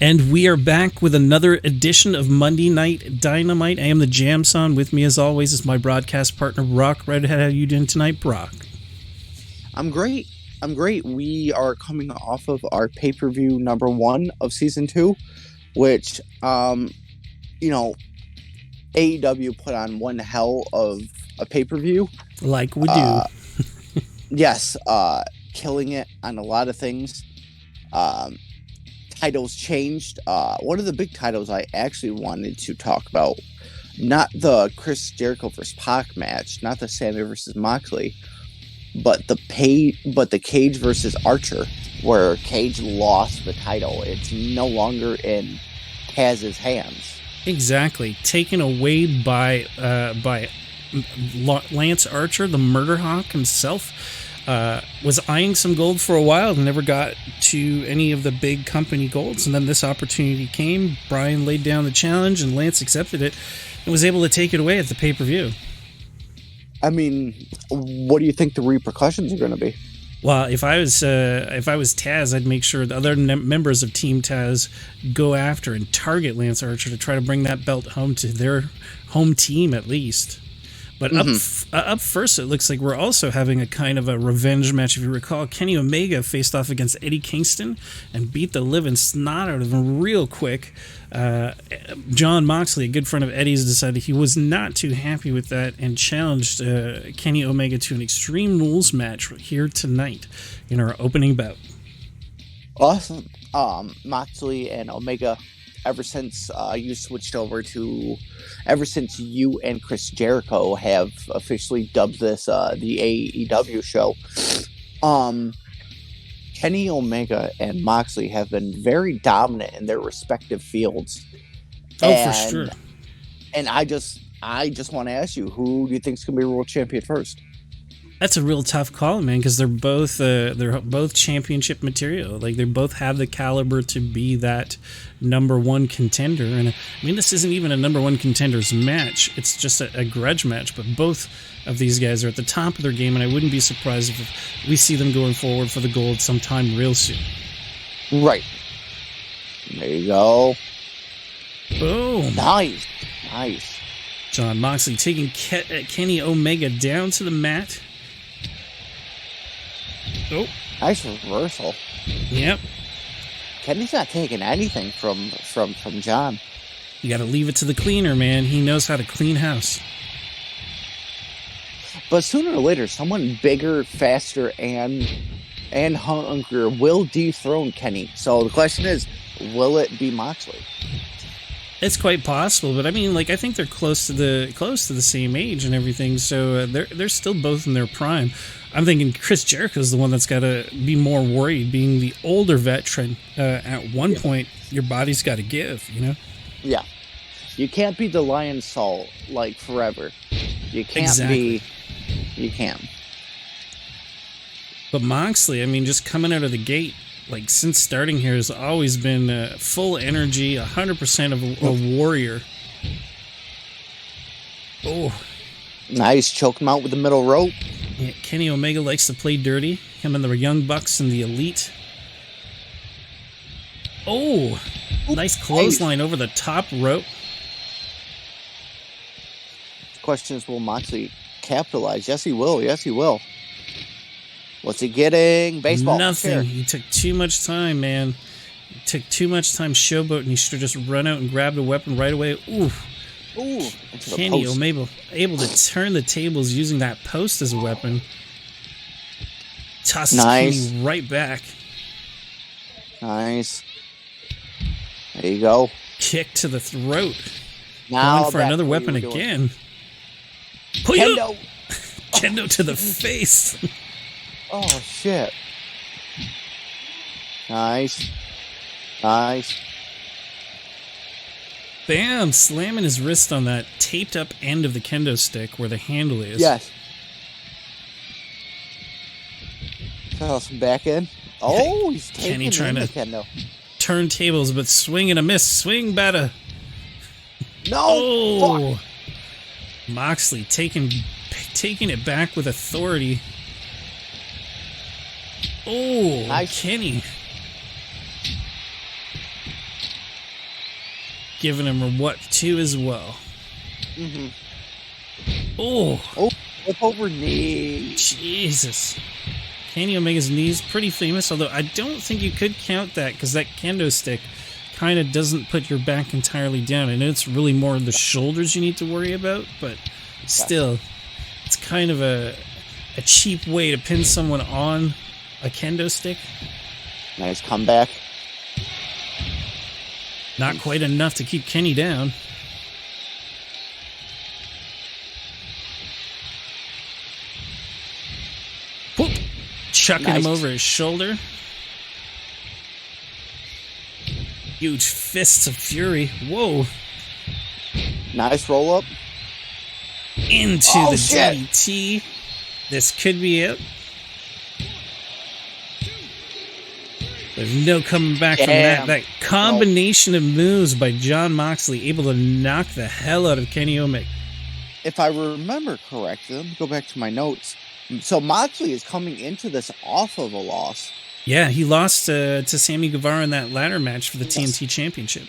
And we are back with another edition of Monday Night Dynamite. I am the JamSaw. With me, as always, is my broadcast partner, Brock. Redhead, how are you doing tonight, Brock? I'm great. We are coming off of our pay-per-view number 1 of season 2, which, AEW put on one hell of a pay-per-view. Like we do. Yes, killing it on a lot of things. Titles changed. One of the big titles I actually wanted to talk about, not the Chris Jericho versus Pac match, not the Sammy versus Moxley, but the Cage versus Archer, where Cage lost the title. It's no longer in Taz's hands. Exactly, taken away by Lance Archer, the Murder Hawk himself. Was eyeing some gold for a while and never got to any of the big company golds. And then this opportunity came. Brian laid down the challenge and Lance accepted it and was able to take it away at the pay-per-view. I mean, what do you think the repercussions are going to be? Well, if I was Taz, I'd make sure the other members of Team Taz go after and target Lance Archer to try to bring that belt home to their home team at least. But up first, it looks like we're also having a kind of a revenge match. If you recall, Kenny Omega faced off against Eddie Kingston and beat the living snot out of him real quick. John Moxley, a good friend of Eddie's, decided he was not too happy with that and challenged Kenny Omega to an Extreme Rules match here tonight in our opening bout. Awesome. Moxley and Omega, ever since you and Chris Jericho have officially dubbed this the AEW show, Kenny Omega and Moxley have been very dominant in their respective fields. For sure. And I just want to ask you, who do you think is going to be world champion first? That's a real tough call, man, because they're both championship material. Like, they both have the caliber to be that number one contender. And I mean, this isn't even a number one contenders match. It's just a grudge match. But both of these guys are at the top of their game, and I wouldn't be surprised if we see them going forward for the gold sometime real soon. Right. There you go. Boom. Nice. John Moxley taking Kenny Omega down to the mat. Oh, nice reversal. Yep. Kenny's not taking anything from John. You got to leave it to the cleaner, man. He knows how to clean house. But sooner or later, someone bigger, faster, and hungrier will dethrone Kenny. So the question is, will it be Moxley? It's quite possible, but I mean, like, I think they're close to the same age and everything, so they're still both in their prime. I'm thinking Chris Jericho's the one that's got to be more worried, being the older veteran. At one point, your body's got to give, you know? Yeah. You can't be the lion salt, like, forever. You can't exactly. You can't. But Moxley, I mean, just coming out of the gate, like, since starting here, has always been full energy, 100% of a warrior. Oh. Nice. Choke him out with the middle rope. Yeah, Kenny Omega likes to play dirty. Him and the Young Bucks and the Elite. Oh. Nice clothesline over the top rope. The question is, will Moxley capitalize? Yes, he will. What's he getting? Baseball. Nothing. Sure. He took too much time, man. He took too much time showboating. He should have just run out and grabbed a weapon right away. Ooh. Kenny Omega able to turn the tables using that post as a weapon. Tosses Kenny right back. Nice. There you go. Kick to the throat. Now going for another weapon again. Kendo. Kendo to the face. Oh, shit. Nice. Bam! Slamming his wrist on that taped up end of the kendo stick where the handle is. Yes. Toss him back in. Oh, he's taking Kenny trying to kendo. Turn tables, but swing and a miss. Swing better. No. Fuck. Moxley taking it back with authority. Oh, nice. Kenny. giving him a what two as well. Mm-hmm. Oh, flip over knee. Jesus. Kenny Omega's knee's pretty famous, although I don't think you could count that because that kendo stick kind of doesn't put your back entirely down. I know it's really more the shoulders you need to worry about, but still, it's kind of a cheap way to pin someone on a kendo stick. Nice comeback. Not quite enough to keep Kenny down. Whoop! Chucking him over his shoulder. Huge fists of fury. Whoa. Nice roll up. Into the DDT. This could be it. There's no coming back from that. That combination of moves by Jon Moxley able to knock the hell out of Kenny Omega. If I remember correctly, let me go back to my notes. So Moxley is coming into this off of a loss. Yeah, he lost to Sammy Guevara in that ladder match for the TNT Championship.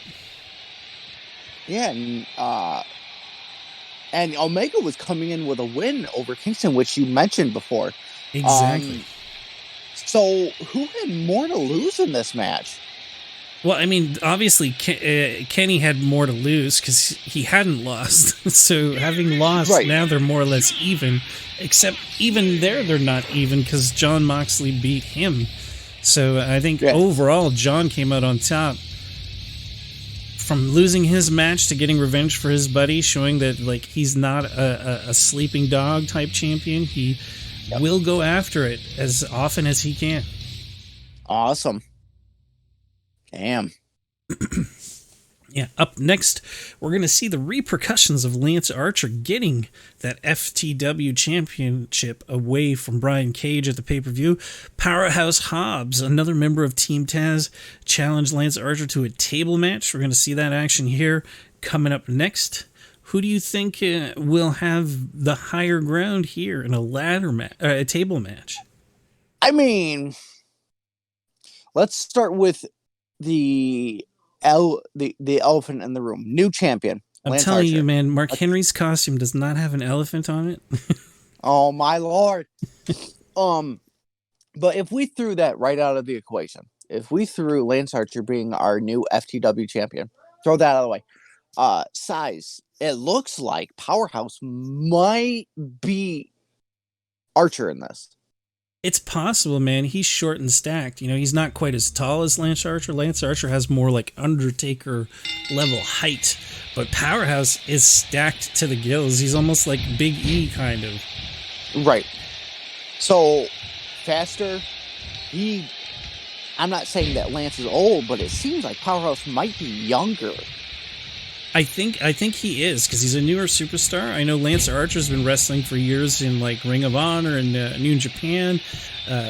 Yeah, and Omega was coming in with a win over Kingston, which you mentioned before. Exactly. So who had more to lose in this match? Well, I mean, obviously, Kenny had more to lose because he hadn't lost. So having lost, now they're more or less even. Except even there, they're not even because Jon Moxley beat him. So I think overall, Jon came out on top. From losing his match to getting revenge for his buddy, showing that like he's not a sleeping dog type champion. He will go after it as often as he can. Awesome. Damn. Yeah, up next, we're going to see the repercussions of Lance Archer getting that FTW championship away from Brian Cage at the pay-per-view. Powerhouse Hobbs, another member of Team Taz, challenged Lance Archer to a table match. We're going to see that action here coming up next. Who do you think will have the higher ground here in a ladder match, a table match? I mean, let's start with the elephant in the room. New champion. I'm Lance telling Archer. you, man, Mark Henry's costume does not have an elephant on it. Oh my Lord. But if we threw that right out of the equation, if we threw Lance Archer being our new FTW champion, throw that out of the way. Size, it looks like Powerhouse might be Archer in this. It's possible, man. He's short and stacked. You know, he's not quite as tall as Lance Archer. Lance Archer has more like Undertaker level height, but Powerhouse is stacked to the gills. He's almost like Big E kind of. Right. So faster. I'm not saying that Lance is old, but it seems like Powerhouse might be younger. I think he is because he's a newer superstar. I know Lance Archer's been wrestling for years in like Ring of Honor and New Japan.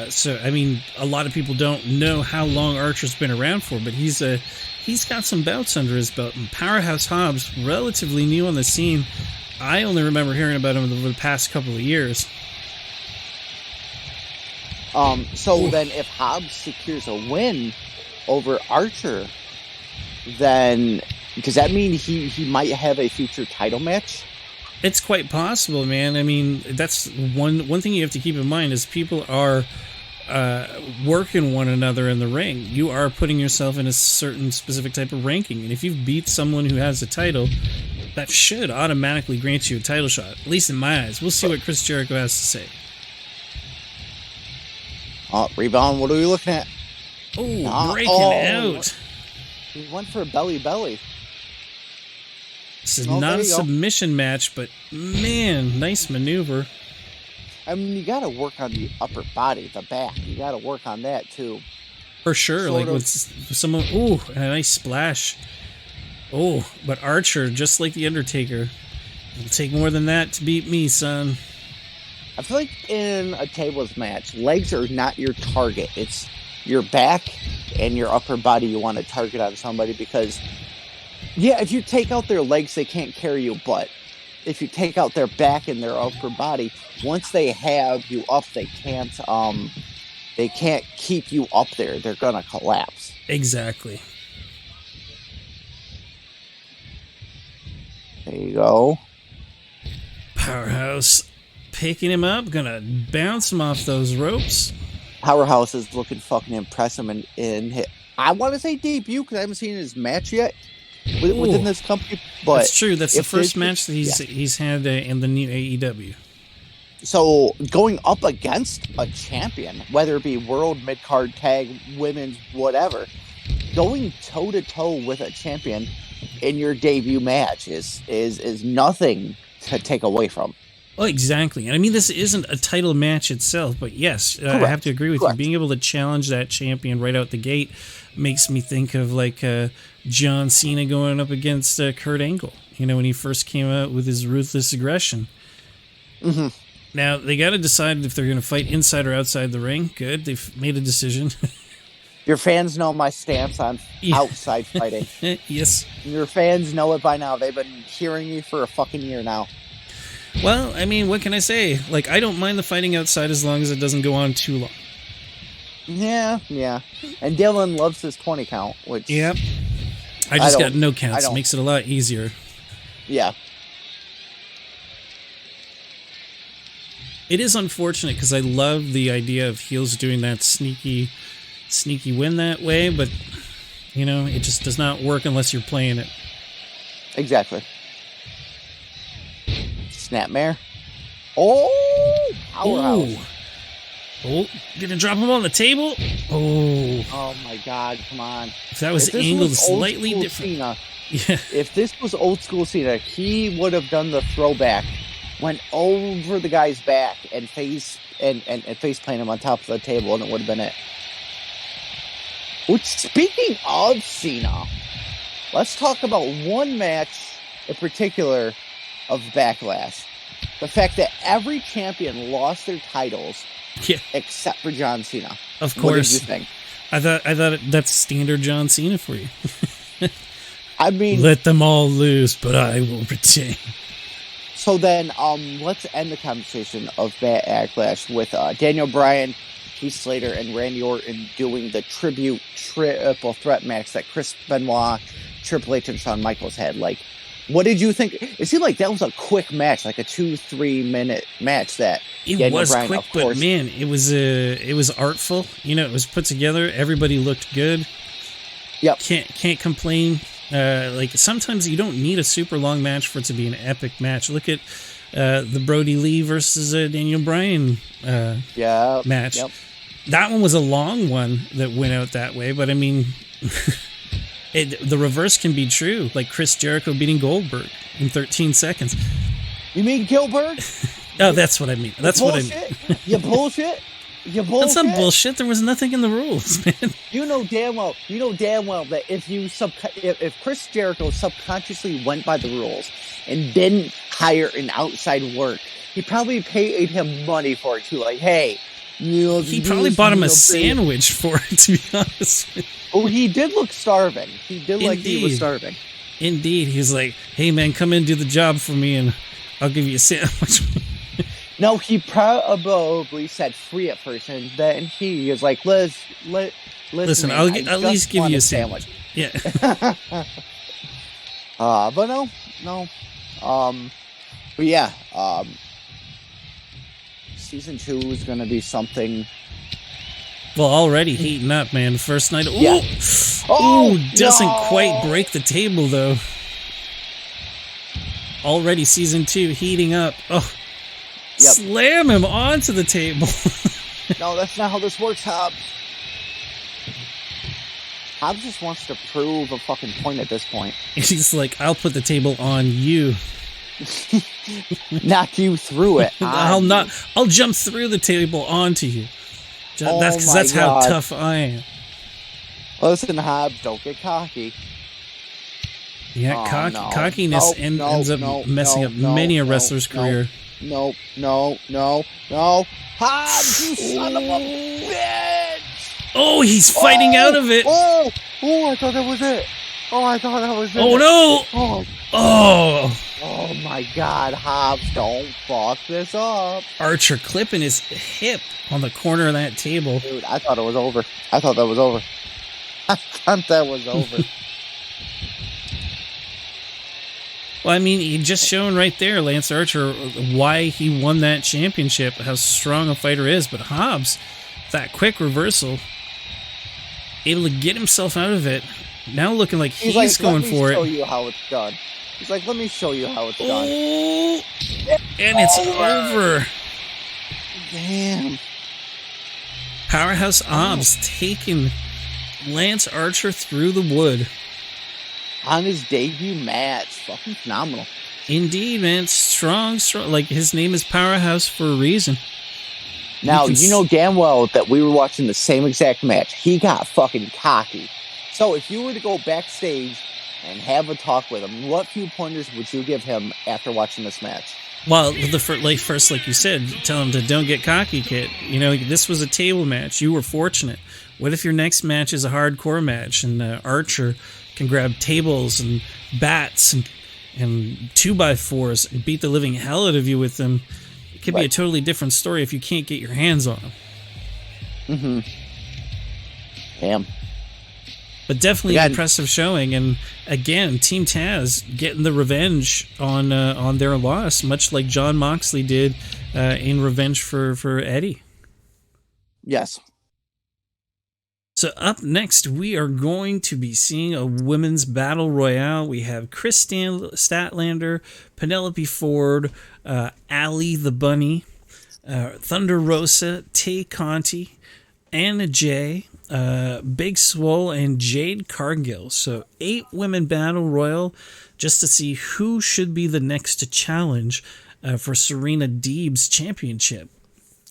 So I mean, a lot of people don't know how long Archer's been around for, but he's got some bouts under his belt. And Powerhouse Hobbs, relatively new on the scene. I only remember hearing about him over the past couple of years. So then if Hobbs secures a win over Archer, then does that mean he might have a future title match? It's quite possible, man. I mean, that's one thing you have to keep in mind is people are working one another in the ring. You are putting yourself in a certain specific type of ranking, and if you've beat someone who has a title, that should automatically grant you a title shot, at least in my eyes. We'll see what Chris Jericho has to say. Rebound, what are we looking at? Breaking out. He went for a belly. This is not a submission match, but man, nice maneuver. I mean, you got to work on the upper body, the back. You got to work on that too. For sure, like with someone. A nice splash. But Archer, just like the Undertaker, will take more than that to beat me, son. I feel like in a tables match, legs are not your target. It's your back and your upper body you want to target on somebody because, if you take out their legs, they can't carry you. But if you take out their back and their upper body, once they have you up, they can't keep you up there. They're gonna collapse. Exactly. There you go. Powerhouse picking him up, gonna bounce him off those ropes. Powerhouse is looking fucking impressive in I want to say debut because I haven't seen his match yet within this company. But that's true. That's the first match that he's had in the new AEW. So going up against a champion, whether it be world, mid-card, tag, women's, whatever, going toe-to-toe with a champion in your debut match is nothing to take away from. Oh, exactly. And I mean, this isn't a title match itself, but yes, I have to agree with you. Being able to challenge that champion right out the gate makes me think of like John Cena going up against Kurt Angle, when he first came out with his ruthless aggression. Mm-hmm. Now, they got to decide if they're going to fight inside or outside the ring. Good. They've made a decision. Your fans know my stance on outside fighting. Yes. Your fans know it by now. They've been hearing me for a fucking year now. Well, I mean, what can I say? Like, I don't mind the fighting outside as long as it doesn't go on too long. Yeah. And Dylan loves his 20 count, which... Yep. I just got no counts. It makes it a lot easier. Yeah. It is unfortunate because I love the idea of heels doing that sneaky win that way, but, it just does not work unless you're playing it. Exactly. Snapmare. Oh! Powerhouse. Oh, gonna drop him on the table? Oh my God, come on. If that was angled slightly different. Cena, if this was old school Cena, he would have done the throwback, went over the guy's back and face plant him on top of the table, and it would have been it. Which, speaking of Cena, let's talk about one match in particular of Backlash. The fact that every champion lost their titles except for John Cena. Of course. What did you think? I thought that's standard John Cena for you. I mean, let them all lose, but I will retain. So then, let's end the conversation of Backlash with Daniel Bryan, Keith Slater, and Randy Orton doing the tribute triple threat match that Chris Benoit, Triple H, and Shawn Michaels had. Like, what did you think? It seemed like that was a quick match, like a 2-3 minute match. That it Daniel was Bryan, quick, but man, it was artful. It was put together. Everybody looked good. Yep. Can't complain. Like sometimes you don't need a super long match for it to be an epic match. Look at the Brody Lee versus Daniel Bryan match. Yep. That one was a long one that went out that way, but I mean, the reverse can be true. Like Chris Jericho beating Goldberg in 13 seconds. You mean Gilbert? Oh, that's what I mean. That's bullshit. What I mean. You bullshit. You bullshit. That's not bullshit. There was nothing in the rules, man. You know damn well that if Chris Jericho subconsciously went by the rules and didn't hire an outside work, he probably paid him money for it too. Like, hey, he probably bought him a sandwich for it. To be honest. Oh, he did look starving. He did look like he was starving. Indeed, he was like, "Hey, man, come in and do the job for me, and I'll give you a sandwich." No, he probably said free at first, and then he was like, listen, I'll at least give you a sandwich. Yeah. But no. But yeah, season 2 is going to be something. Well, already heating up, man. First night. Ooh, yeah. Doesn't quite break the table, though. Already season 2 heating up. Oh. Yep. Slam him onto the table. No, that's not how this works, Hobbs. Hobbs just wants to prove a fucking point at this point. He's like, I'll put the table on you. Knock you through it. I'll jump through the table onto you. That's how tough I am. Listen, Hobbs, don't get cocky. Yeah, cockiness ends up messing up many a wrestler's career. No. Hobbs, you son of a bitch! Oh, he's fighting out of it. Oh, I thought that was it. Oh, no. Oh, my God, Hobbs, don't fuck this up. Archer clipping his hip on the corner of that table. Dude, I thought it was over. I thought that was over. Well, I mean, he just shown right there, Lance Archer, why he won that championship, how strong a fighter is. But Hobbs, that quick reversal, able to get himself out of it. Now looking like he's like, going for it. Let me show you how it's done. He's like, let me show you how it's done. And it's over. Damn. Powerhouse Hobbs taking Lance Archer through the wood. On his debut match. Fucking phenomenal. Indeed, man. Strong. Like, his name is Powerhouse for a reason. Now, you know damn well that we were watching the same exact match. He got fucking cocky. So if you were to go backstage and have a talk with him, what few pointers would you give him after watching this match? Well, first, like you said, tell him to don't get cocky, kid. You know, this was a table match. You were fortunate. What if your next match is a hardcore match and Archer can grab tables and bats and 2x4s and beat the living hell out of you with them? It could be a totally different story if you can't get your hands on them. Mm-hmm. Damn. But definitely an impressive showing, and again, Team Taz getting the revenge on their loss, much like Jon Moxley did in revenge for Eddie. Yes. So up next, we are going to be seeing a women's battle royale. We have Kris Statlander, Penelope Ford, Allie the Bunny, Thunder Rosa, Tay Conti, Anna Jay, Big Swole, and Jade Cargill. So 8 women battle royal just to see who should be the next to challenge for Serena Deeb's championship.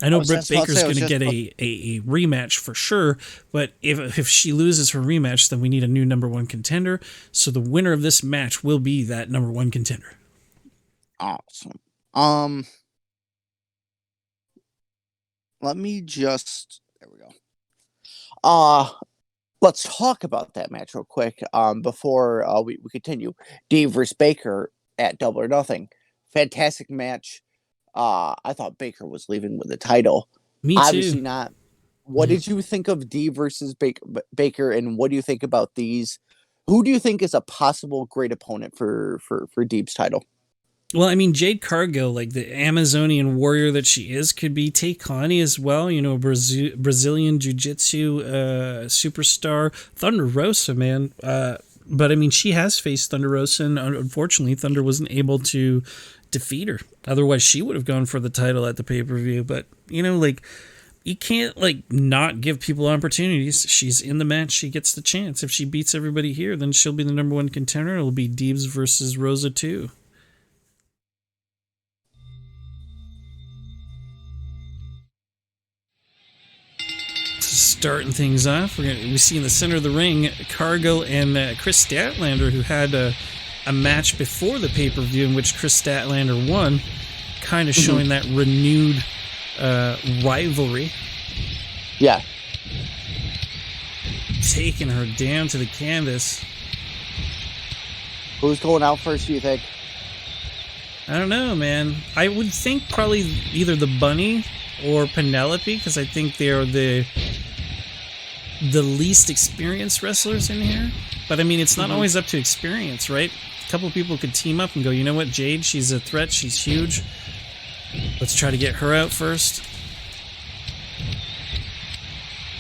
I know Britt Baker's going to get a rematch for sure, but if she loses her rematch, then we need a new number 1 contender. So the winner of this match will be that number 1 contender. Awesome. Let me just... There we go. Let's talk about that match real quick before we continue. Deeb versus Baker at Double or Nothing. Fantastic match. I thought Baker was leaving with the title. Me too. Obviously not. What did you think of Deeb versus Baker, and what do you think about these? Who do you think is a possible great opponent for Deeb's title? Well, I mean, Jade Cargill, like the Amazonian warrior that she is, could be Tay Conti as well. You know, Brazilian Jiu-Jitsu superstar. Thunder Rosa, man. But, I mean, she has faced Thunder Rosa, and unfortunately, Thunder wasn't able to defeat her. Otherwise, she would have gone for the title at the pay-per-view. But, you know, like, you can't, like, not give people opportunities. She's in the match. She gets the chance. If she beats everybody here, then she'll be the number 1 contender. It'll be Deebs versus Rosa, too. Starting things off, we see in the center of the ring Cargill and Kris Statlander, who had a match before the pay-per-view in which Kris Statlander won, kind of showing that renewed rivalry. Yeah. Taking her down to the canvas. Who's going out first, do you think? I don't know, man. I would think probably either the Bunny or Penelope, because I think they're the least experienced wrestlers in here. But I mean, it's not always up to experience, right? A couple of people could team up and go, you know what, Jade, she's a threat, she's huge. Let's try to get her out first.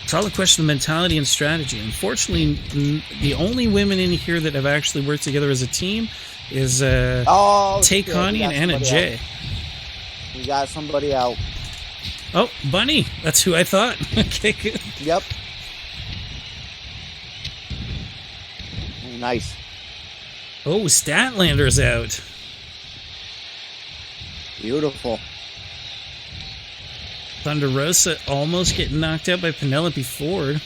It's all a question of mentality and strategy. Unfortunately, the only women in here that have actually worked together as a team is Tay Conti and Anna Jay. We got somebody out. Oh, Bunny. That's who I thought. Okay, good. Yep. Nice. Oh, Statlander's out. Beautiful. Thunder Rosa almost getting knocked out by Penelope Ford.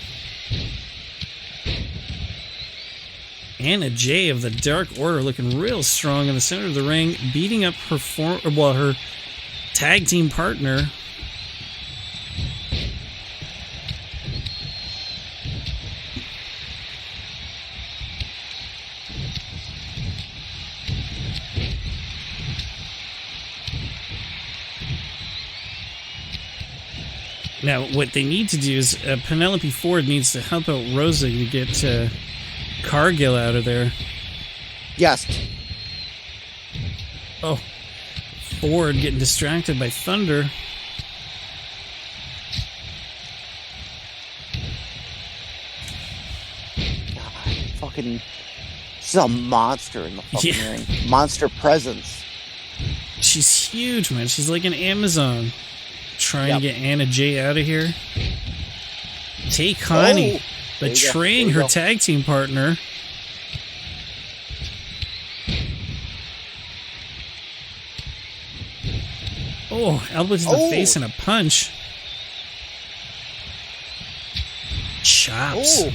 Anna Jay of the Dark Order looking real strong in the center of the ring, beating up her tag team partner. Now, what they need to do is Penelope Ford needs to help out Rosa to get Cargill out of there. Yes. Oh, Ford getting distracted by Thunder. God, fucking, she's a monster in the fucking ring. Monster presence. She's huge, man. She's like an Amazon. Trying to get Anna Jay out of here. Take Connie, betraying her tag team partner. Oh, elbow to the face and a punch. Chops. Oh.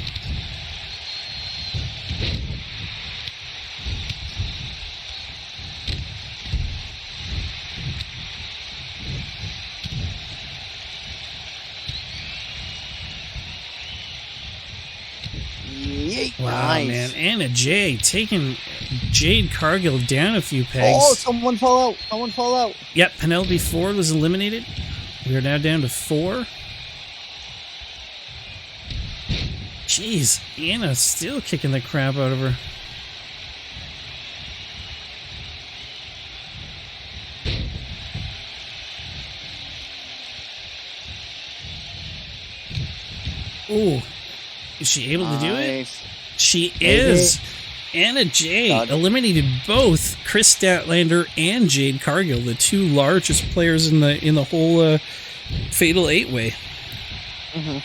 Wow, nice. man. Anna Jay taking Jade Cargill down a few pegs. Oh, someone fall out. Someone fall out. Yep, Penelope Ford was eliminated. We are now down to 4. Jeez, Anna still kicking the crap out of her. Ooh, is she able to do it? She is. Anna Jay eliminated both Kris Statlander and Jade Cargill, the 2 largest players in the whole Fatal 8-Way. Mm-hmm.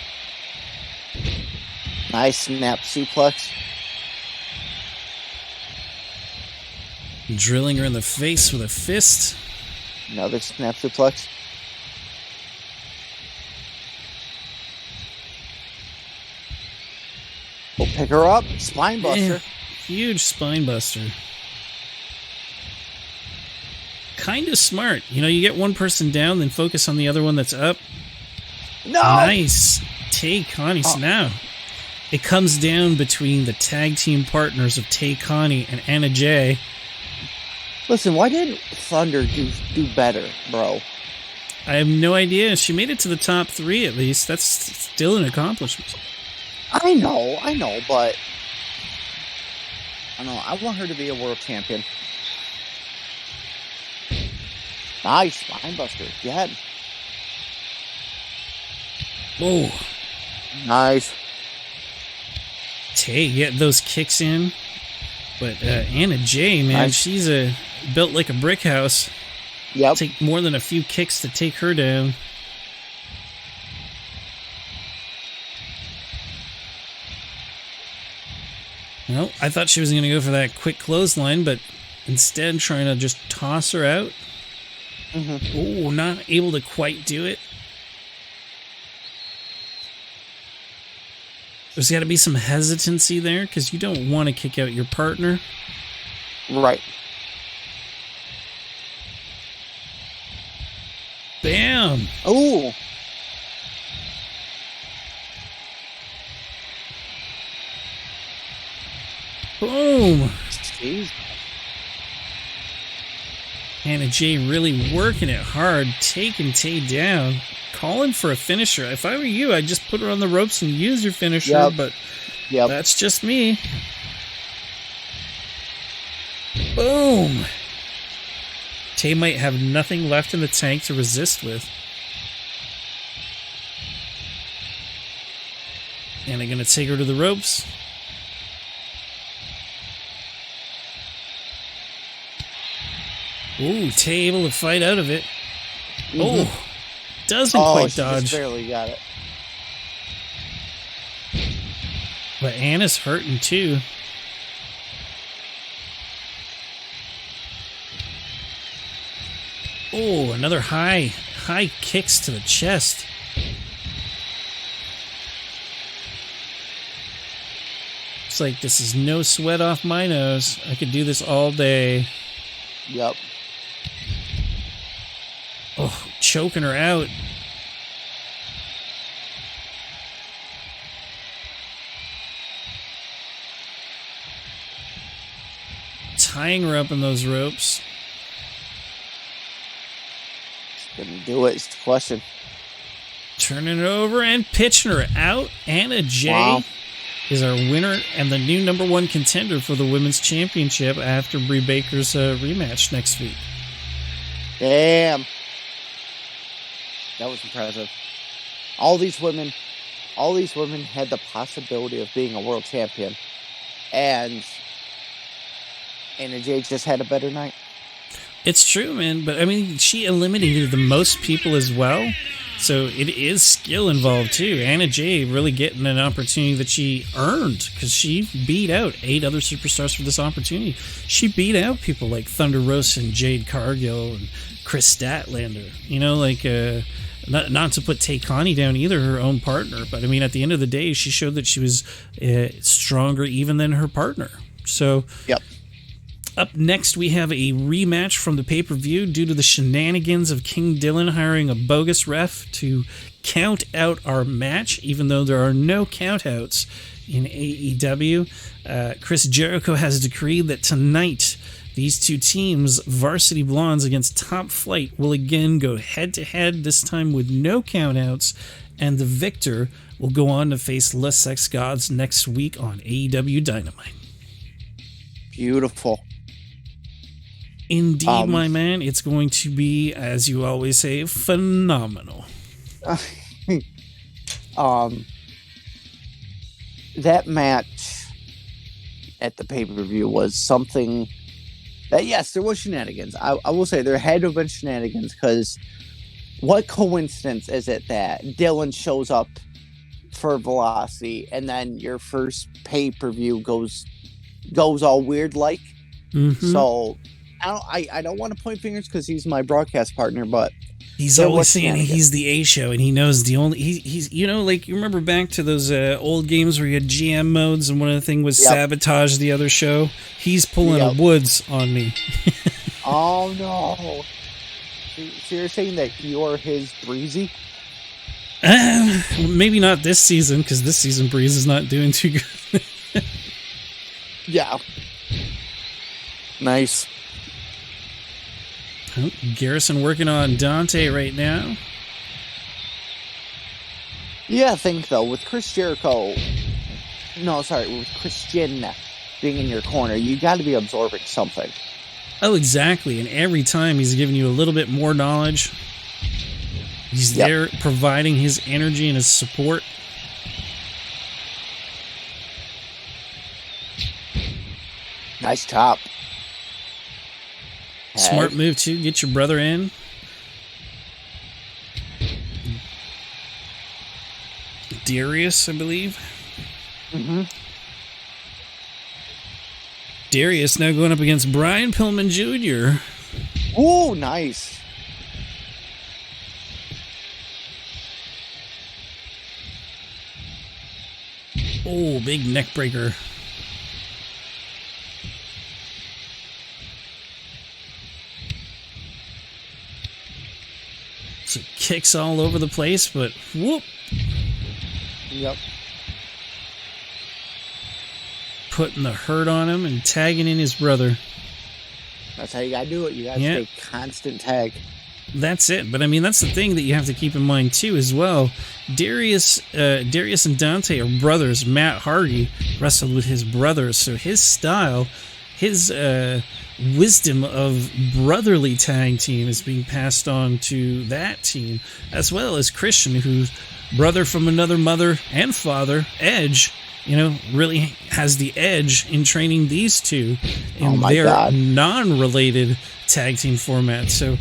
Nice snap suplex. Drilling her in the face with a fist. Another snap suplex. We'll pick her up. Spine buster. Yeah, huge spine buster. Kind of smart. You know, you get one person down, then focus on the other one that's up. No! Nice. Tay Connie. So now it comes down between the tag team partners of Tay Connie and Anna Jay. Listen, why didn't Thunder do better, bro? I have no idea. She made it to the top 3 at least. That's still an accomplishment. I know, but I don't know. I want her to be a world champion. Nice spinebuster. Go ahead. Whoa. Nice. Tay, get those kicks in. But Anna Jay, man, she's built like a brick house. Yep. Take more than a few kicks to take her down. Well, I thought she was going to go for that quick clothesline, but instead trying to just toss her out. Mm-hmm. Oh, not able to quite do it. There's got to be some hesitancy there because you don't want to kick out your partner. Right. Bam! Oh. Boom! Jeez. Anna Jay really working it hard, taking Tay down, calling for a finisher. If I were you, I'd just put her on the ropes and use your finisher, but that's just me. Boom! Tay might have nothing left in the tank to resist with. And I'm going to take her to the ropes. Ooh, Tay able to fight out of it. Mm-hmm. Oh, doesn't quite dodge. Just barely got it. But Anna's hurting too. Oh, another high kicks to the chest. Looks like this is no sweat off my nose. I could do this all day. Yep. Oh, choking her out. Tying her up in those ropes. Couldn't do it. It's the question. Turning it over and pitching her out. Anna Jay. Wow. is our winner and the new number one contender for the women's championship after Brie Baker's rematch next week. Damn. That was impressive. All these women had the possibility of being a world champion. And Jade just had a better night. It's true, man. But, I mean, she eliminated the most people as well. So it is skill involved, too. Anna Jay really getting an opportunity that she earned because she beat out 8 other superstars for this opportunity. She beat out people like Thunder Rosa and Jade Cargill and Kris Statlander. You know, like, not to put Conti down either, her own partner. But, I mean, at the end of the day, she showed that she was stronger even than her partner. So, yep. Up next, we have a rematch from the pay-per-view due to the shenanigans of King Dylan hiring a bogus ref to count out our match, even though there are no countouts in AEW. Chris Jericho has decreed that tonight, these two teams, Varsity Blondes against Top Flight, will again go head-to-head, this time with no countouts, and the victor will go on to face Les Sex Gods next week on AEW Dynamite. Beautiful. Indeed, my man. It's going to be, as you always say, phenomenal. That match at the pay-per-view was something that, yes, there was shenanigans. I will say there had to have been shenanigans because what coincidence is it that Dylan shows up for Velocity and then your first pay-per-view goes all weird like? Mm-hmm. So I don't want to point fingers because he's my broadcast partner, but he's always saying he's the A show and he knows the only he's you know, like you remember back to those old games where you had GM modes and one of the things was sabotage the other show. He's pulling a Woods on me. Oh no! So you're saying that you're his Breezy? Maybe not this season because this season Breeze is not doing too good. Yeah. Nice. Oh, Garrison working on Dante right now. Yeah, I think though with Christian being in your corner, you got to be absorbing something. Oh, exactly. And every time he's giving you a little bit more knowledge. He's there providing his energy and his support. Nice top. Smart move, too. Get your brother in. Darius, I believe. Mm-hmm. Darius now going up against Brian Pillman Jr. Oh, nice. Oh, big neck breaker. So kicks all over the place, but whoop. Yep. Putting the hurt on him and tagging in his brother. That's how you gotta do it. You gotta stay constant tag. That's it. But I mean, that's the thing that you have to keep in mind too, as well. Darius and Dante are brothers. Matt Hardy wrestled with his brothers, so his style, his wisdom of brotherly tag team is being passed on to that team, as well as Christian, whose brother from another mother and father, Edge, really has the edge in training these two in their non-related tag team format. So,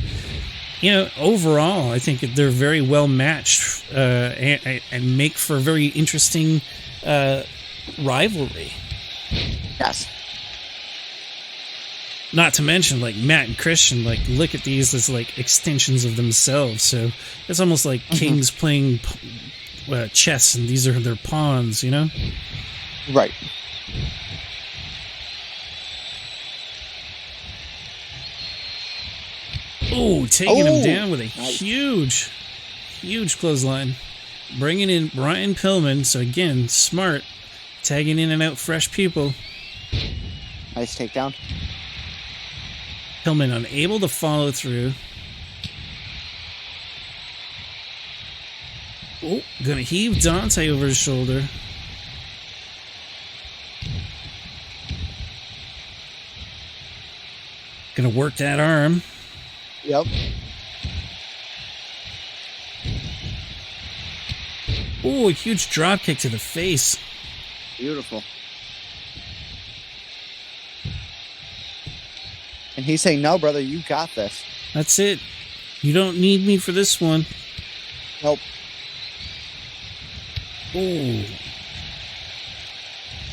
overall, I think they're very well matched and make for a very interesting rivalry. Yes. Not to mention, like, Matt and Christian, like, look at these as, like, extensions of themselves. So it's almost like kings playing chess, and these are their pawns, Right. Oh, taking him down with a huge clothesline. Bringing in Brian Pillman. So, again, smart. Tagging in and out fresh people. Nice takedown. Pillman unable to follow through. Oh, gonna heave Dante over his shoulder. Gonna work that arm. Yep. Oh, a huge drop kick to the face. Beautiful. And he's saying, no, brother, you got this. That's it. You don't need me for this one. Nope. Oh.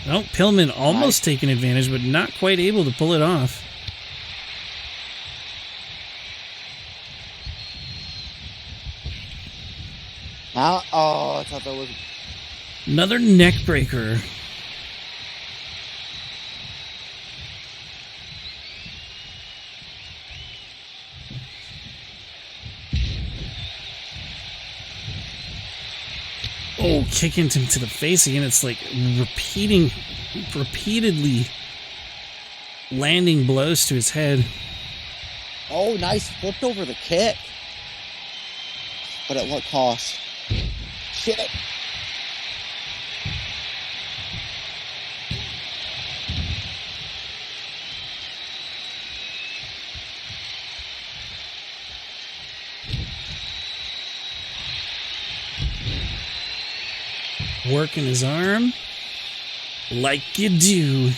Well, Pillman almost taking advantage, but not quite able to pull it off. Oh, I thought that was... Another neck breaker. Oh, kicking him to the face again. It's like repeatedly landing blows to his head. Oh, nice. Flipped over the kick. But at what cost? Shit. Working his arm like you do.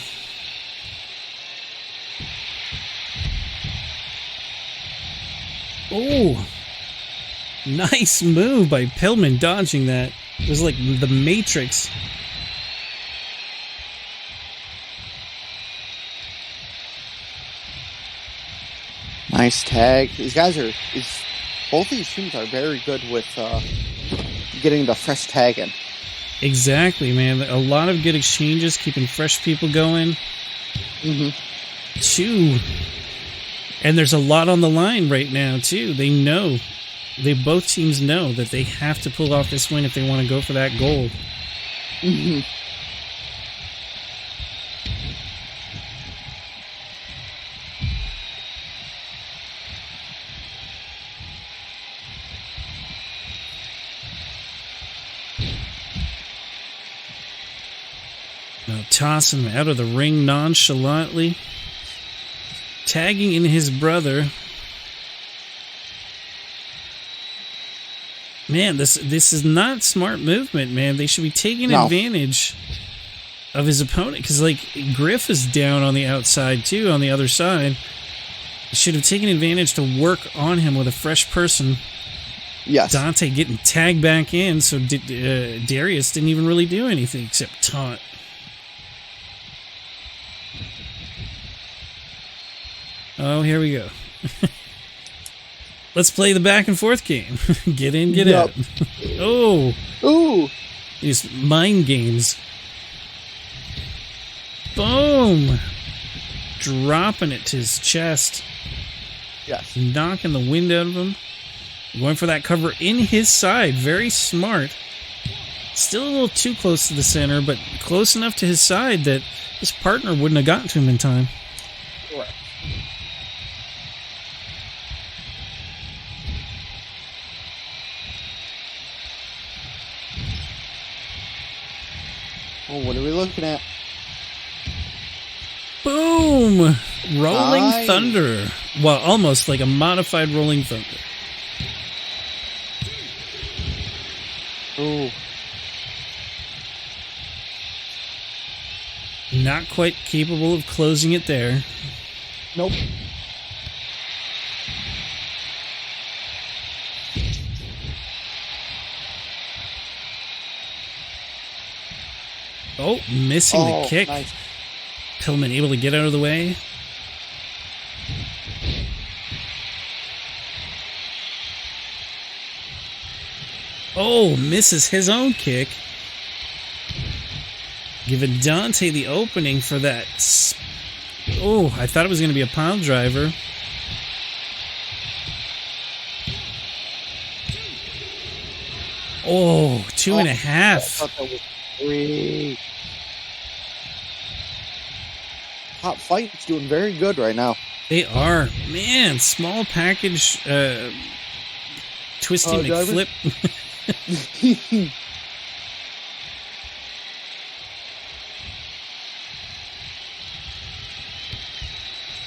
Oh, nice move by Pillman dodging that. It was like the Matrix. Nice tag. These guys are... both these teams are very good with getting the fresh tag in. Exactly, man. A lot of good exchanges, keeping fresh people going. Mm-hmm. Two. And there's a lot on the line right now, too. They know. Both teams know that they have to pull off this win if they want to go for that gold. Mm-hmm. Now tossing him out of the ring nonchalantly. Tagging in his brother. Man, this is not smart movement, man. They should be taking advantage of his opponent. Because, like, Griff is down on the outside, too, on the other side. Should have taken advantage to work on him with a fresh person. Yes. Dante getting tagged back in, so Darius didn't even really do anything except taunt. Oh, here we go. Let's play the back and forth game. Get in, get out. Oh. Ooh. These mind games. Boom. Dropping it to his chest. Yes. Knocking the wind out of him. Going for that cover in his side. Very smart. Still a little too close to the center, but close enough to his side that his partner wouldn't have gotten to him in time. Correct. Oh, what are we looking at? Boom! Rolling Thunder. Well, almost like a modified Rolling Thunder. Ooh. Not quite capable of closing it there. Nope. Oh, missing the kick. Nice. Pillman able to get out of the way. Oh, misses his own kick. Giving Dante the opening for that. Oh, I thought it was going to be a pile driver. Oh, 2.5. I thought that was 3. Top Fight's doing very good right now. They are. Man, small package twisty McFlip.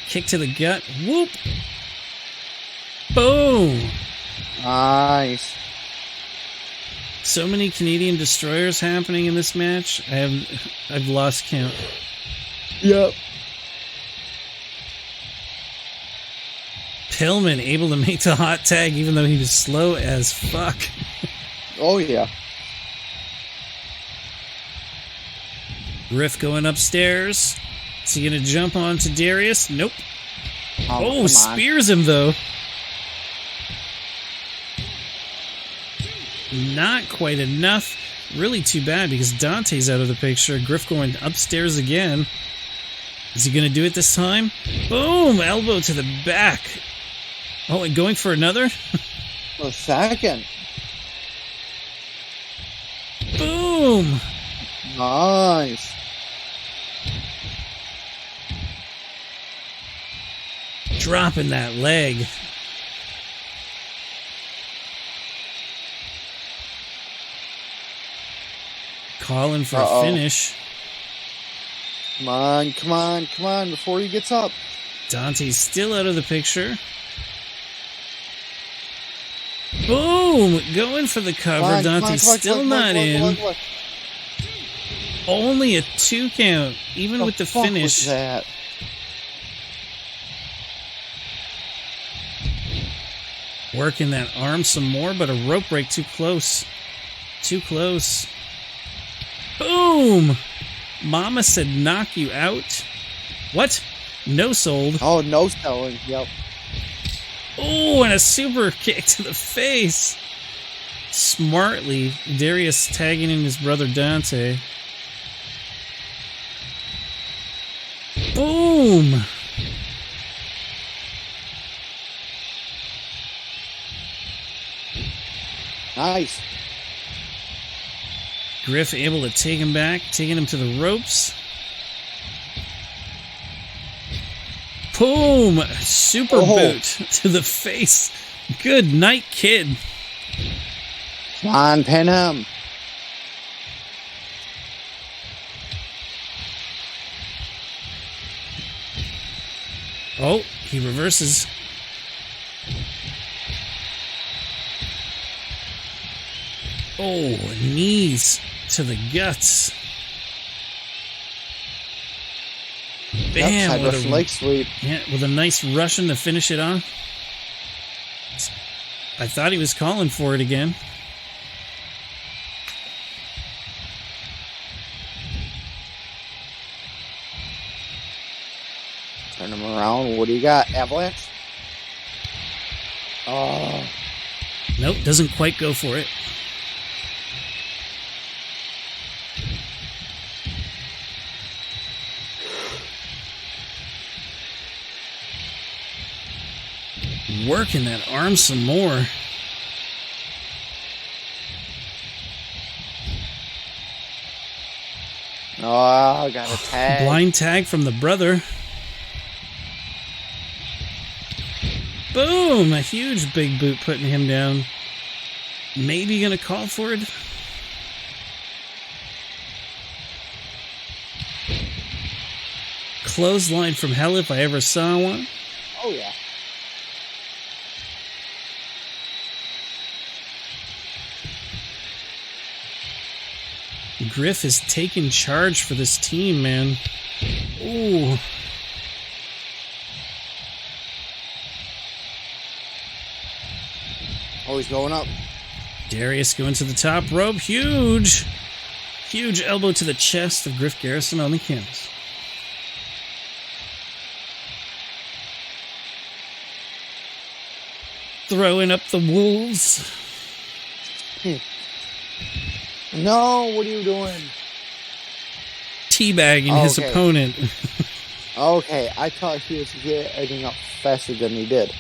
Kick to the gut. Whoop. Boom. Nice. So many Canadian destroyers happening in this match. I've lost count. Yep. Pillman able to make the hot tag even though he was slow as fuck. Oh, yeah. Griff going upstairs. Is he going to jump onto Darius? Nope. Oh, spears him, though. Not quite enough. Really too bad because Dante's out of the picture. Griff going upstairs again. Is he going to do it this time? Boom! Elbow to the back. Oh, and going for another? A second. Boom! Nice. Dropping that leg. Calling for a finish. Come on, come on, come on, before he gets up. Dante's still out of the picture. Boom! Going for the cover. Dante's still not in. Only a 2 count, even with the finish. Was that? Working that arm some more, but a rope break too close. Too close. Boom! Mama said knock you out. What? No sold. Oh, no selling. Yep. Oh, and a super kick to the face. Smartly, Darius tagging in his brother Dante. Boom! Nice. Griff able to take him back, taking him to the ropes. Boom! Super boot to the face. Good night, kid. Come on, pin him. Oh, he reverses. Oh, knees to the guts. Bam! With a leg sweep. Yeah, with a nice Russian to finish it off. I thought he was calling for it again. Turn him around. What do you got? Avalanche? Oh. Nope, doesn't quite go for it. Working that arm some more. Oh, got a tag. Blind tag from the brother. Boom! A huge big boot putting him down. Maybe gonna call for it. Clothesline from hell if I ever saw one. Oh, yeah. Griff is taking charge for this team, man. Ooh. Oh, he's going up. Darius going to the top rope. Huge elbow to the chest of Griff Garrison on the canvas. Throwing up the wolves. No, what are you doing? Teabagging his opponent. Okay, I thought he was getting up faster than he did.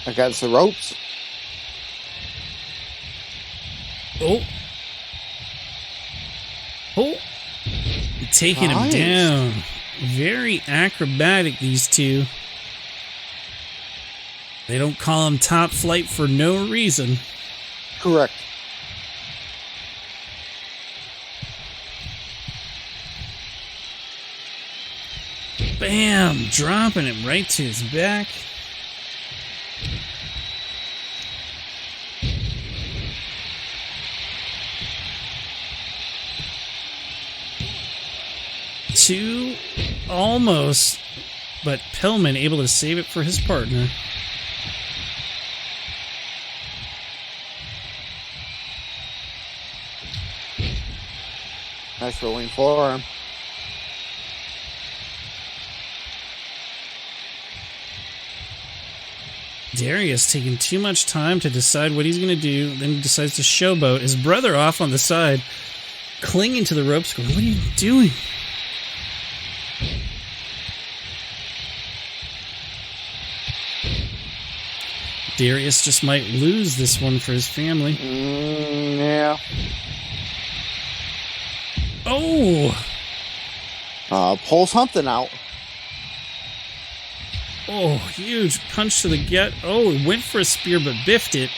Against the ropes. Oh. Taking him down. Very acrobatic, these two. They don't call him top flight for no reason. Correct. Bam! Dropping him right to his back. Two, almost, but Pillman able to save it for his partner. Nice rolling forearm. Darius taking too much time to decide what he's going to do, then he decides to showboat his brother off on the side, clinging to the ropes, going, "What are you doing?" Darius just might lose this one for his family. Yeah. Oh! Pull something out. Oh, huge punch to the gut. Oh, it went for a spear but biffed it.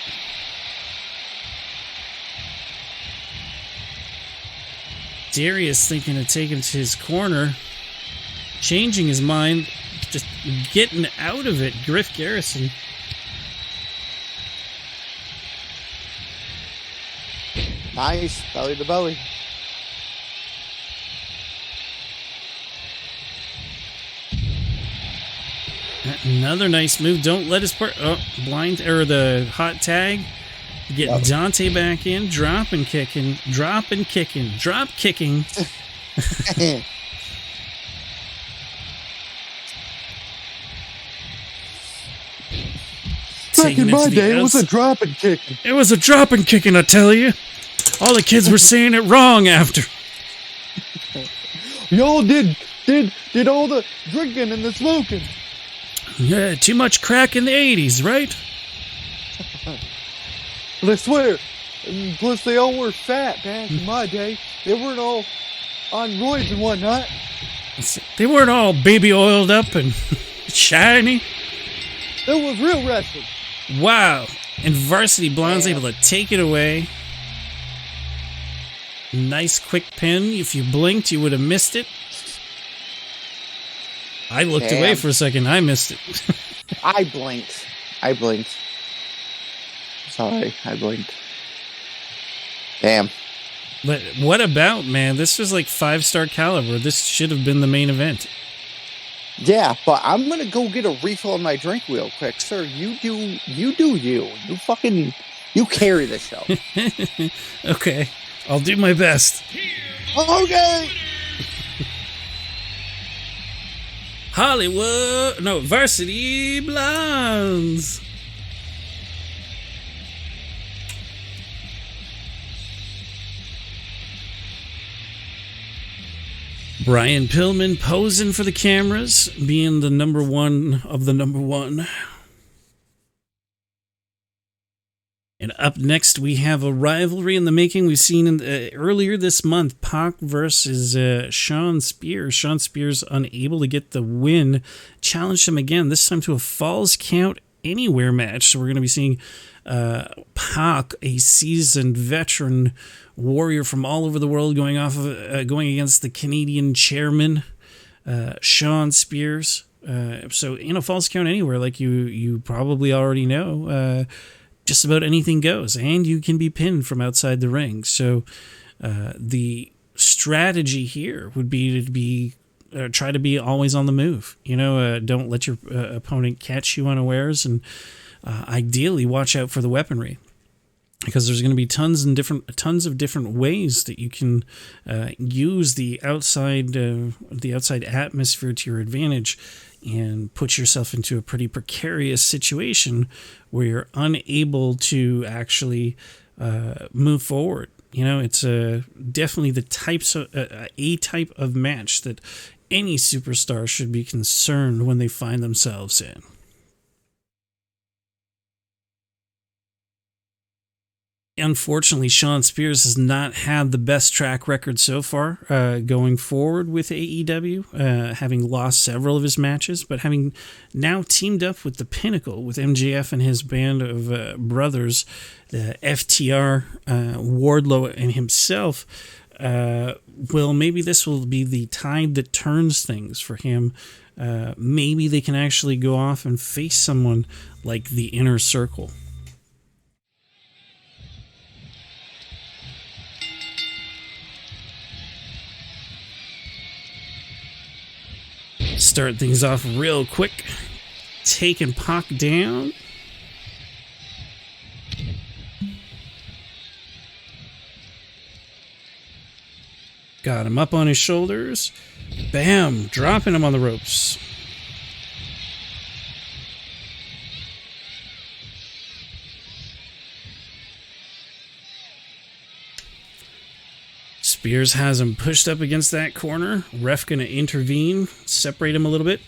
Darius thinking of taking to his corner, changing his mind, just getting out of it. Griff Garrison. Nice. Belly to belly. Another nice move. Don't let his blind or the hot tag. Getting Dante back in. Drop and kicking. Drop and kicking. Drop kicking. Back in my day, it was a drop and kicking. It was a drop and kicking, I tell you. All the kids were saying it wrong after. Y'all did all the drinking and the smoking. Yeah, too much crack in the 80s, right? But I swear, plus they all were fat back in my day. They weren't all on roids and whatnot. They weren't all baby oiled up and shiny. That was real wrestling. Wow. And Varsity Blonde's able to take it away. Nice quick pin. If you blinked, you would have missed it. I looked away for a second. I missed it. I blinked. Sorry, I blinked. Damn. But what about, man? This was like 5-star caliber. This should have been the main event. Yeah, but I'm going to go get a refill on my drink real quick. Sir, you do you. You carry the show. Okay. I'll do my best. Okay. Varsity Blondes. Brian Pillman posing for the cameras, being the number one of the number one. And up next, we have a rivalry in the making. We've seen earlier this month, Pac versus Shawn Spears. Shawn Spears, unable to get the win, challenged him again, this time to a Falls Count Anywhere match. So we're going to be seeing Pac, a seasoned veteran warrior from all over the world, going against the Canadian chairman, Shawn Spears. So in a Falls Count Anywhere, like you probably already know, just about anything goes, and you can be pinned from outside the ring. So the strategy here would be to try to be always on the move. Don't let your opponent catch you unawares, and ideally watch out for the weaponry, because there's going to be tons of different ways that you can use the outside atmosphere to your advantage, and put yourself into a pretty precarious situation where you're unable to actually move forward. It's definitely the type of match that any superstar should be concerned when they find themselves in. Unfortunately, Shawn Spears has not had the best track record so far going forward with AEW, having lost several of his matches, but having now teamed up with the Pinnacle, with MJF and his band of brothers, the FTR, Wardlow, and himself. well, maybe this will be the tide that turns things for him. Maybe they can actually go off and face someone like the Inner Circle. Start things off real quick. Taking Pac down. Got him up on his shoulders. Bam! Dropping him on the ropes. Spears has him pushed up against that corner. Ref going to intervene, separate him a little bit.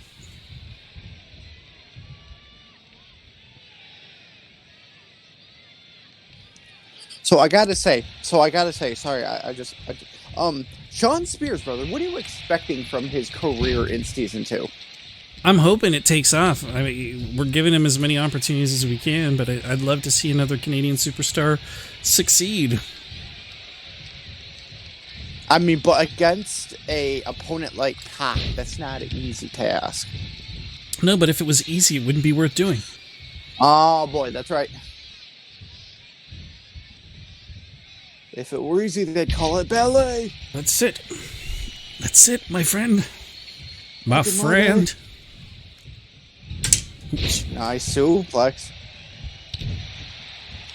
So I gotta say, sorry, Shawn Spears, brother, what are you expecting from his career in season 2? I'm hoping it takes off. I mean, we're giving him as many opportunities as we can, but I'd love to see another Canadian superstar succeed. I mean, but against a opponent like Pac, that's not an easy task. No, but if it was easy, it wouldn't be worth doing. Oh boy, that's right. If it were easy, they'd call it ballet. That's it. That's it, my friend. My friend. Nice suplex.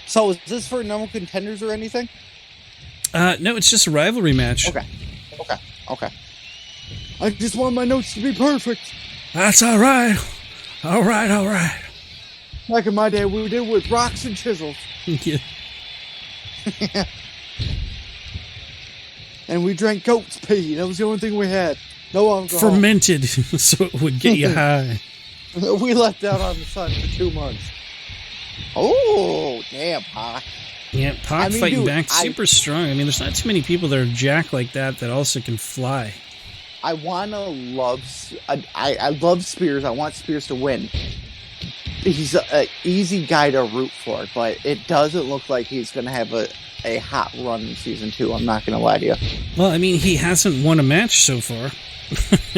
So is this for no contenders or anything? No, it's just a rivalry match. Okay. I just want my notes to be perfect. That's all right. All right. Back in my day, we did with rocks and chisels. Yeah. And we drank goat's pee. That was the only thing we had. No alcohol. Fermented, so it would get you high. We left out on the sun for 2 months. Oh, damn, Pac. Yeah, Pac fighting back, super strong. I mean, there's not too many people that are jacked like that also can fly. I love Spears. I want Spears to win. He's an easy guy to root for, but it doesn't look like he's going to have a hot run in season 2. I'm not going to lie to you. Well, I mean, he hasn't won a match so far.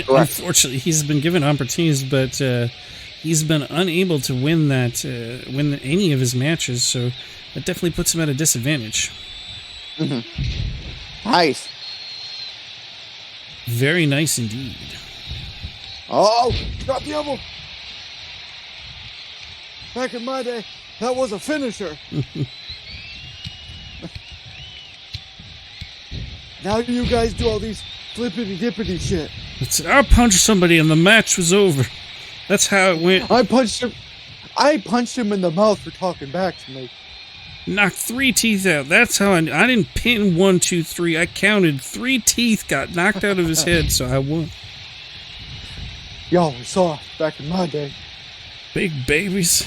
Unfortunately, he's been given opportunities, but he's been unable to win any of his matches. So that definitely puts him at a disadvantage. Mm-hmm. Nice. Very nice indeed. Oh, drop the elbow. Back in my day, that was a finisher. Now you guys do all these flippity-dippity shit. I punched somebody and the match was over. That's how it went. I punched him in the mouth for talking back to me. Knocked 3 teeth out. That's how I didn't pin 1, 2, 3. I counted 3 teeth got knocked out of his head, so I won. Y'all were soft back in my day. Big babies.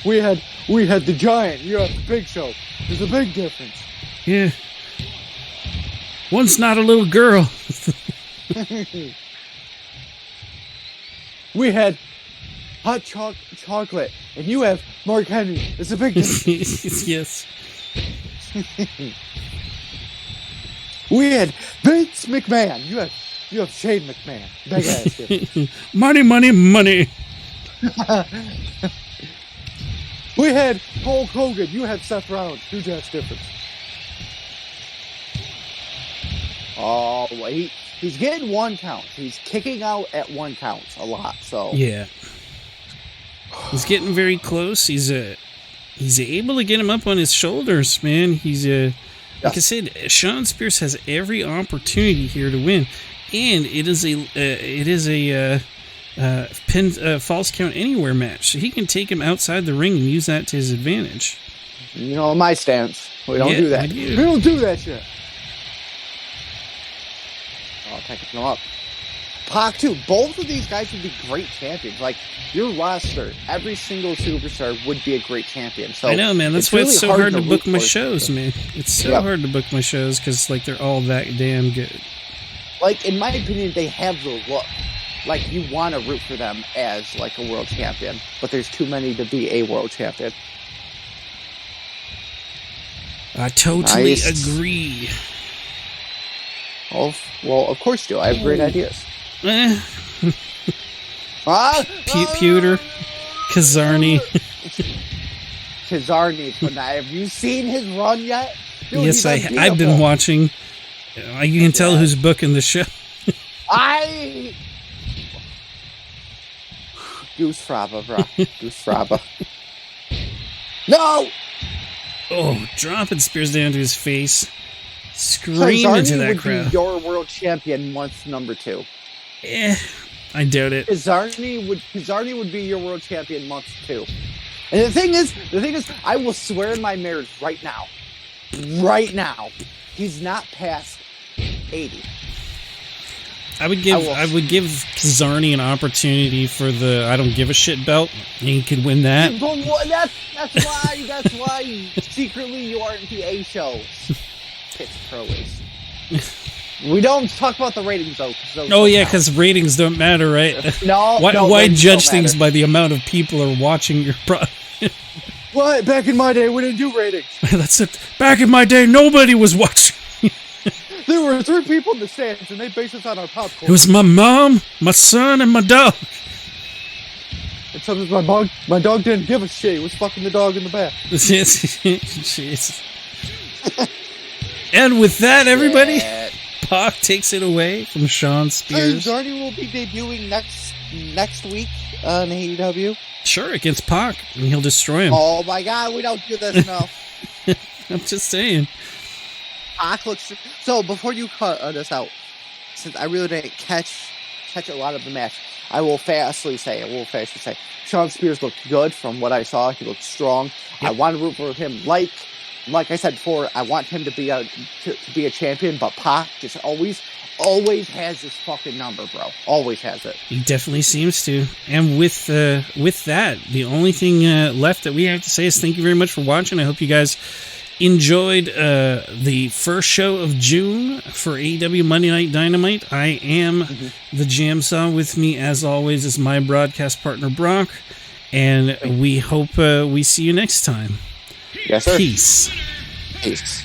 We had the Giant. You had the Big Show. There's a big difference. Yeah. One's not a little girl. We had hot chocolate, and you have Mark Henry. It's a big difference. Yes. We had Vince McMahon. You have Shane McMahon. Big ass difference. Money, money, money. We had Hulk Hogan. You had Seth Rollins. Huge ass difference. Oh, he's getting 1 count. He's kicking out at 1 count a lot. So yeah, he's getting very close. He's able to get him up on his shoulders, man. Like I said, Shawn Spears has every opportunity here to win, and it is a false count anywhere match. So he can take him outside the ring and use that to his advantage. You know my stance. We don't do that. We don't do that shit. Oh, picking them up. Pac too. Both of these guys would be great champions. Like your roster, every single superstar would be a great champion. So I know, man. That's why it's so hard to book my shows, man. It's so hard to book my shows because like they're all that damn good. Like in my opinion, they have the look. Like you want to root for them as like a world champion, but there's too many to be a world champion. I totally Nice. agree. Oh, well, of course you do. I have great ideas. Eh, Ah, Pewter, Kazarni. Kazarni's but now, have you seen his run yet? Dude, Yes, he's I've been unbeatable. watching. You can tell who's booking the show. Goose Fraba, bro. Goose Fraba. No! Oh, dropping spears down to his face. Scream into that would crowd. be your world champion month number 2. I doubt it. Kazarni would be your world champion month 2. And the thing is, I will swear in my marriage right now, he's not past 80. I would give Kazarni an opportunity for the I don't give a shit belt. He could win that. But that's why secretly you aren't the A shows. It's pro is. We don't talk about the ratings though. Oh yeah, because ratings don't matter, right? No. Why judge things by the amount of people are watching your product? What? Back in my day, we didn't do ratings. That's it. Back in my day, nobody was watching. There were 3 people in the stands, and they based us on our popcorn. It was my mom, my son, and my dog. And sometimes my dog didn't give a shit. He was fucking the dog in the back. Jeez. And with that, everybody, Yeah. Pac takes it away from Shawn Spears. Zardy will be debuting next week on AEW. Sure, against Pac, and he'll destroy him. Oh my god, we don't do this enough. I'm just saying. Pac looks. So before you cut this out, since I really didn't catch a lot of the match, I will fastly say, Shawn Spears looked good from what I saw. He looked strong. Yep. I want to root for him. Like I said before, I want him to be a champion. But Pac just always has this fucking number, bro. Always has it. He definitely seems to. And with that, the only thing left that we have to say is thank you very much for watching. I hope you guys enjoyed the first show of June for AEW Monday Night Dynamite. I am the JamSaw. With me, as always, is my broadcast partner, Brock. And we hope we see you next time. Yes, sir. Peace. Peace.